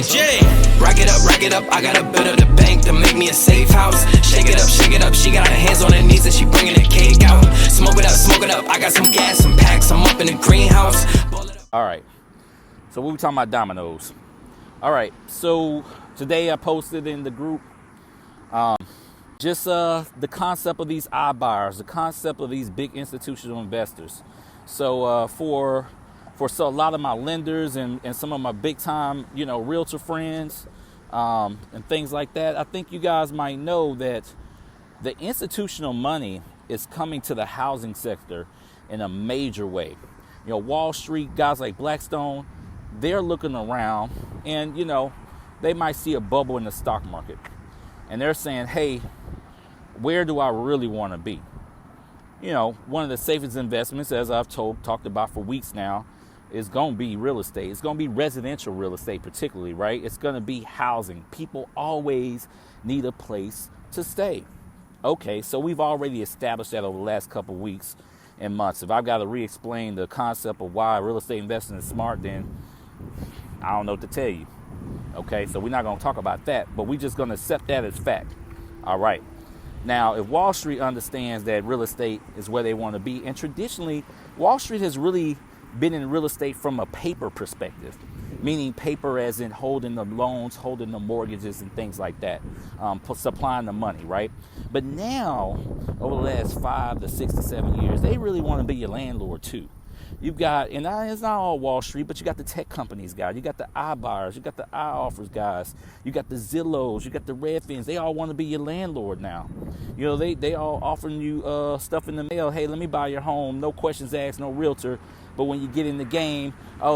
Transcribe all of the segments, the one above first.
Jay. Rack it up, I gotta build up the bank to make me a safe house. Shake it up, she got her hands on her knees and she bringing the cake out. Smoke it up, I got some gas, some packs, I'm up in the greenhouse. All right, so we were talking about dominoes. All right, so today I posted in the group just the concept of these iBuyers, the concept of these big institutional investors. So for a lot of my lenders and some of my big time, realtor friends and things like that, I think you guys might know that the institutional money is coming to the housing sector in a major way. Wall Street, guys like Blackstone, they're looking around and, they might see a bubble in the stock market. And they're saying, hey, where do I really want to be? One of the safest investments, as I've talked about for weeks now, is going to be real estate. It's going to be residential real estate particularly, right? It's going to be housing. People always need a place to stay. Okay, so we've already established that over the last couple of weeks and months. If I've got to re-explain the concept of why real estate investing is smart, then I don't know what to tell you. Okay, so we're not going to talk about that, but we're just going to accept that as fact. All right. Now, if Wall Street understands that real estate is where they want to be, and traditionally, Wall Street has really been in real estate from a paper perspective, meaning paper as in holding the loans, holding the mortgages and things like that, supplying the money, right? But now, over the last 5 to 6 to 7 years, they really want to be your landlord too. You've got, and it's not all Wall Street, but you got the tech companies guys, you got the iBuyers, you got the iOffers guys, you got the Zillows, you got the Redfins. They all want to be your landlord now. They all offering you stuff in the mail. Hey, let me buy your home, no questions asked, no realtor. But when you get in the game,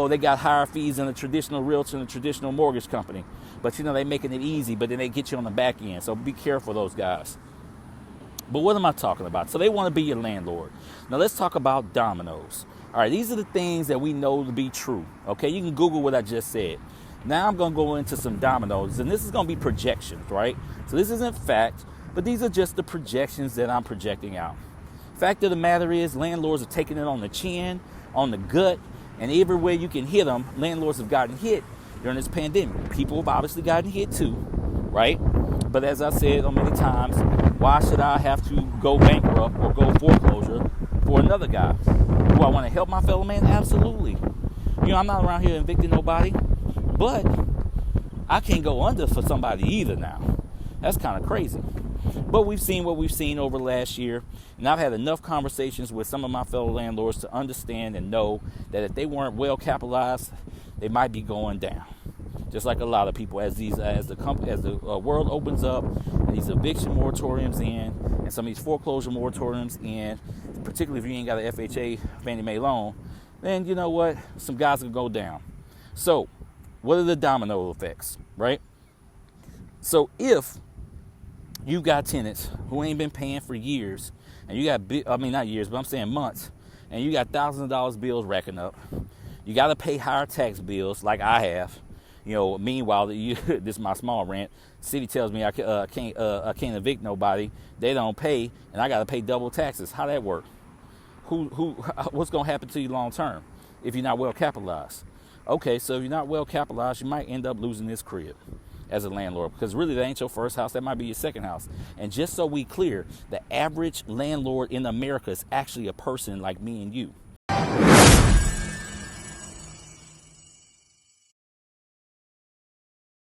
they got higher fees than a traditional realtor and a traditional mortgage company. But they making it easy, but then they get you on the back end. So be careful of those guys. But what am I talking about? So they want to be your landlord. Now let's talk about dominoes. All right, these are the things that we know to be true. Okay, you can Google what I just said. Now I'm going to go into some dominoes, and this is going to be projections, right? So this isn't fact, but these are just the projections that I'm projecting out. Fact of the matter is, landlords are taking it on the chin, on the gut, and everywhere you can hit them, landlords have gotten hit during this pandemic. People have obviously gotten hit too, right? But as I said on many times, why should I have to go bankrupt or go foreclosure for another guy? Do I want to help my fellow man? Absolutely. I'm not around here evicting nobody, but I can't go under for somebody either now. That's kind of crazy. But we've seen what we've seen over the last year, and I've had enough conversations with some of my fellow landlords to understand and know that if they weren't well capitalized, they might be going down. Just like a lot of people, as the world opens up, and these eviction moratoriums in, and some of these foreclosure moratoriums in, particularly if you ain't got an FHA Fannie Mae loan, then you know what? Some guys will go down. So, what are the domino effects, right? So if you got tenants who ain't been paying for years, and you got, not years, but I'm saying months, and you got thousands of dollars bills racking up, you got to pay higher tax bills like I have. Meanwhile, this is my small rant. City tells me I can't evict nobody. They don't pay, and I got to pay double taxes. How that work? What's going to happen to you long term if you're not well capitalized? Okay, so if you're not well capitalized, you might end up losing this crib as a landlord, because really that ain't your first house. That might be your second house. And just so we clear, the average landlord in America is actually a person like me and you.